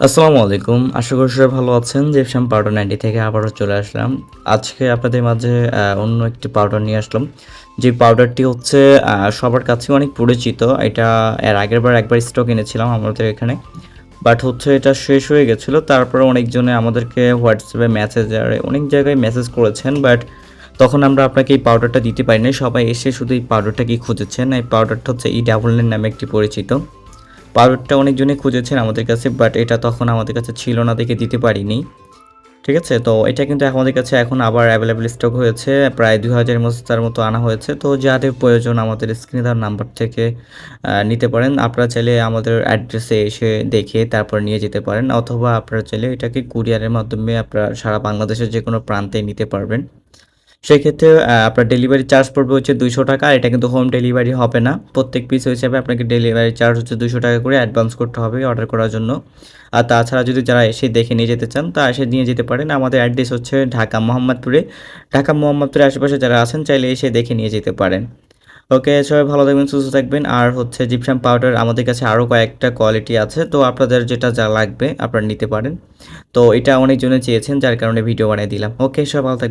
আসসালামু আলাইকুম। আশা করি সবাই ভালো আছেন। জিপসাম পাউডার 90 থেকে আবারও চলে আসলাম। আজকে আপনাদের মাঝে অন্য একটি পাউডার নিয়ে আসলাম। যে পাউডারটি হচ্ছে সবার কাছে অনেক পরিচিত। এটা এর আগেরবার একবার স্টক এনেছিলাম আমাদের এখানে। বাট হচ্ছে এটা শেষ হয়ে গেছিলো। তারপরে অনেকজনে আমাদেরকে হোয়াটসঅ্যাপে মেসেঞ্জারে অনেক জায়গায় মেসেজ করেছেন। বাট তখন আমরা আপনাকে এই পাউডারটা দিতে পারি নাই। সবাই এসে শুধু এই পাউডারটাকেই খুঁজেছেন। এই পাউডারটা হচ্ছে E-double-N নামে একটি পরিচিত। পাউডারটা অনেকজনই খুঁজেছেন আমাদের কাছে, বাট এটা তখন আমাদের কাছে ছিল না দেখে দিতে পারিনি। ঠিক আছে? তো এটা কিন্তু আমাদের কাছে এখন আবার অ্যাভেলেবল স্টক হয়েছে। প্রায় ২,০০০ বস্তার মতো আনা হয়েছে। তো যাদের প্রয়োজন আমাদের স্ক্রিনে দেওয়া নাম্বার থেকে নিতে পারেন। আপনারা চাইলে আমাদের অ্যাড্রেসে এসে দেখে তারপর নিয়ে যেতে পারেন, অথবা আপনারা চাইলে এটাকে কুরিয়ারের মাধ্যমে আপনারা সারা বাংলাদেশের যেকোনো প্রান্তে নিতে পারবেন। সেক্ষেত্রে আপনার ডেলিভারি চার্জ পড়বে হচ্ছে ৳২০০। এটা কিন্তু হোম ডেলিভারি হবে না। প্রত্যেক পিস হিসাবে আপনাকে ডেলিভারি চার্জ হচ্ছে ৳২০০ করে অ্যাডভান্স করতে হবে অর্ডার করার জন্য। আর তাছাড়া যদি যারা এসে দেখে নিয়ে যেতে চান, তা এসে নিয়ে যেতে পারেন। আমাদের অ্যাড্রেস হচ্ছে ঢাকা মোহাম্মদপুরে। ঢাকা মোহাম্মদপুরের আশেপাশে যারা আছেন চাইলে এসে দেখে নিয়ে যেতে পারেন। ওকে, সবাই ভালো থাকবেন, সুস্থ থাকবেন। আর হচ্ছে জিপসাম পাউডার আমাদের কাছে আরও কয়েকটা কোয়ালিটি আছে। তো আপনাদের যেটা যা লাগবে আপনারা নিতে পারেন। তো এটা অনেকজনে চেয়েছেন, যার কারণে ভিডিও বানিয়ে দিলাম। ওকে, সবাই ভালো থাকবেন।